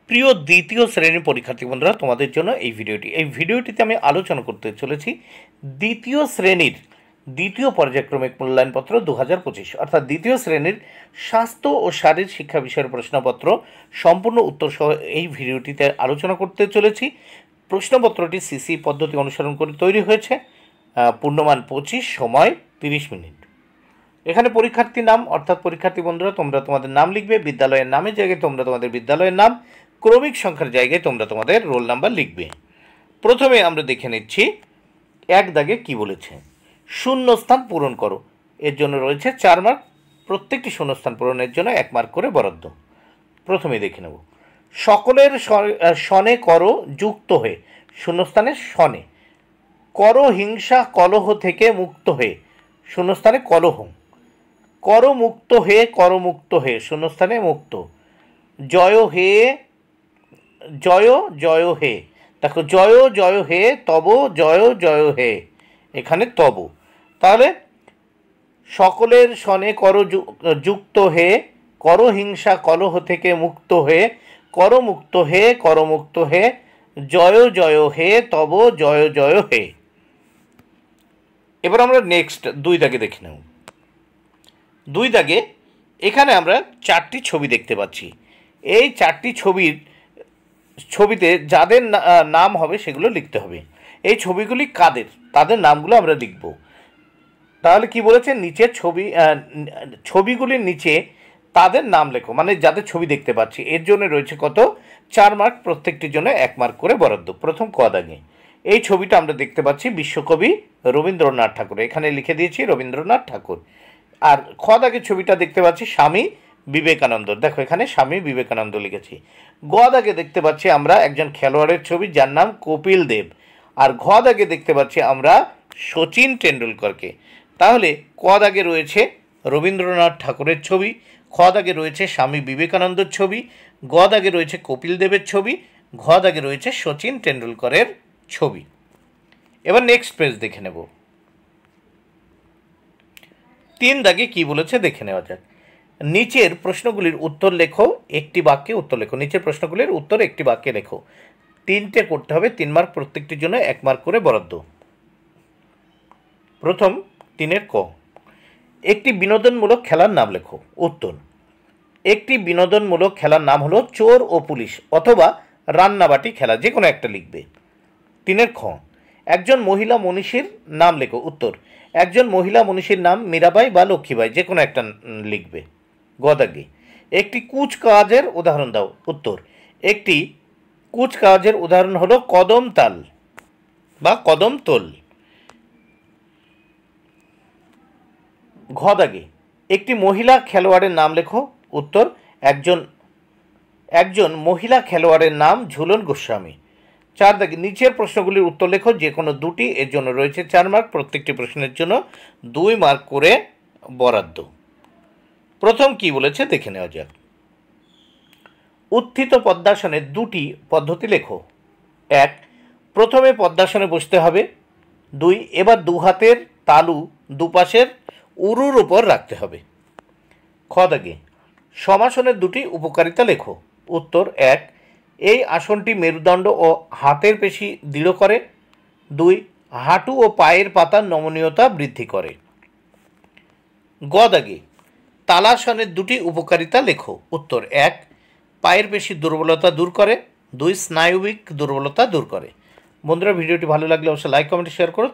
প্রিয় দ্বিতীয় শ্রেণীর পরীক্ষার্থী বন্ধুরা, তোমাদের জন্য এই ভিডিওটিতে আমি আলোচনা করতে চলেছি দ্বিতীয় শ্রেণীর দ্বিতীয় পর্যায়ক্রমিক মূল্যায়নপত্র 2025, অর্থাৎ দ্বিতীয় শ্রেণীর স্বাস্থ্য ও শারীর শিক্ষা বিষয়ের প্রশ্নপত্র সম্পূর্ণ উত্তর সহ এই ভিডিওটিতে আলোচনা করতে চলেছি। প্রশ্নপত্রটি সিসি পদ্ধতি অনুসরণ করে তৈরি হয়েছে। পূর্ণমান 25, সময় 30 মিনিট। এখানে পরীক্ষার্থীর নাম, অর্থাৎ পরীক্ষার্থী বন্ধুরা তোমরা তোমাদের নাম লিখবে, বিদ্যালয়ের নামের জায়গায় তোমরা তোমাদের বিদ্যালয়ের নাম, ক্রমিক সংখ্যার জায়গায় তোমরা তোমাদের রোল নাম্বার লিখবে। প্রথমে আমরা দেখে নিচ্ছি এক দাগে কি বলেছে। শূন্যস্থান পূরণ করো, এর জন্য রয়েছে 4 মার্ক, প্রত্যেকটি শূন্যস্থান পূরণের জন্য 1 মার্ক করে বরাদ্দ। প্রথমে দেখে নেব, সকলের সনে করো যুক্ত হয়ে, শূন্যস্থানে সনে, করো হিংসা কলহ থেকে মুক্ত হয়ে, শূন্যস্থানে কলহ, করমুক্ত হয়ে শূন্যস্থানে মুক্ত, জয় হে জয় হে, দেখো জয় হে তব জয় হে, এখানে তব। তাহলে সকলের সনে কর যুক্ত হে, কর হিংসা কলহ থেকে মুক্ত হয়ে, করমুক্ত হে জয় হে তব জয় হে। এবার আমরা নেক্সট 2 দাগে দেখে নেব। 2 দাগে এখানে আমরা 4টি ছবি দেখতে পাচ্ছি। এই 4টি ছবিতে যাদের নাম হবে সেগুলো লিখতে হবে। এই ছবিগুলি কাদের, তাদের নামগুলো আমরা লিখব। তাহলে কি বলেছে, নিচের ছবিগুলির নিচে তাদের নাম লেখো, মানে যাদের ছবি দেখতে পাচ্ছি। এর জন্য রয়েছে কত, 4 মার্ক, প্রত্যেকটির জন্য 1 মার্ক করে বরাদ্দ। প্রথম ক দাগে এই ছবিটা আমরা দেখতে পাচ্ছি বিশ্বকবি রবীন্দ্রনাথ ঠাকুর, এখানে লিখে দিয়েছি রবীন্দ্রনাথ ঠাকুর। আর খ দাগের ছবিটা দেখতে পাচ্ছি স্বামী বিবেকানন্দ, দেখো এখানে স্বামী বিবেকানন্দ লিখেছি। গ দাগে দেখতে পাচ্ছি আমরা একজন খেলোয়াড়ের ছবি যার নাম কপিল দেব। আর ঘ দাগে দেখতে পাচ্ছি আমরা শচীন টেন্ডুলকরকে। তাহলে ক দাগে রয়েছে রবীন্দ্রনাথ ঠাকুরের ছবি, খ দাগে রয়েছে স্বামী বিবেকানন্দর ছবি, গ দাগে রয়েছে কপিল দেবের ছবি, ঘ দাগে রয়েছে শচীন টেন্ডুলকরের ছবি। এবার নেক্সট পেজ দেখে নেব। 3 দাগে কি বলেছে দেখে নেওয়া যাক। নিচের প্রশ্নগুলির উত্তর লেখো, একটি বাক্যে উত্তর লেখো। নিচের প্রশ্নগুলির উত্তর একটি বাক্যে লেখো। 3টে করতে হবে, 3 মার্ক, প্রত্যেকটির জন্য 1 মার্ক করে বরাদ্দ। প্রথম 3-এর ক, একটি বিনোদনমূলক খেলার নাম লেখো। উত্তর, একটি বিনোদনমূলক খেলার নাম হলো চোর ও পুলিশ অথবা রান্নাবাটি খেলা, যে কোনো একটা লিখবে। 3-এর খ, একজন মহিলা মনীষীর নাম লেখো। উত্তর, একজন মহিলা মনীষীর নাম মীরাবাই বা লক্ষ্মীবাই, যে কোনো একটা লিখবে। গ দাগে একটি কুচকাওয়াজের উদাহরণ দাও। উত্তর, একটি কুচকাওয়াজের উদাহরণ হলো কদম তাল বা কদম তোল। ঘ দাগে একটি মহিলা খেলোয়াড়ের নাম লেখো। উত্তর, একজন মহিলা খেলোয়াড়ের নাম ঝুলন গোস্বামী। 4 দাগে নিচের প্রশ্নগুলির উত্তর লেখো, যে কোনো দুটি, এর জন্য রয়েছে 4 মার্ক, প্রত্যেকটি প্রশ্নের জন্য 2 মার্ক করে বরাদ্দ। প্রথম কি বলেছে দেখে নেওয়া যাক। উত্থিত পদ্মাসনের 2টি পদ্ধতি লেখো। 1, প্রথমে পদ্মাসনে বসতে হবে। 2, এবার 2 হাতের তালু দুপাশের উরুর উপর রাখতে হবে। খ দাগে সমাসনের 2টি উপকারিতা লেখো। উত্তর, 1, এই আসনটি মেরুদণ্ড ও হাতের পেশি দৃঢ় করে। 2, হাঁটু ও পায়ের পাতার নমনীয়তা বৃদ্ধি করে। গ দাগে তালাসনের 2টি উপকারিতা লেখো। উত্তর, 1, পায়ের পেশি দুর্বলতা দূর করে। 2, স্নায়বিক দুর্বলতা দূর করে। বন্ধুরা, ভিডিওটি ভালো লাগলে অবশ্যই লাইক, কমেন্ট, শেয়ার করো।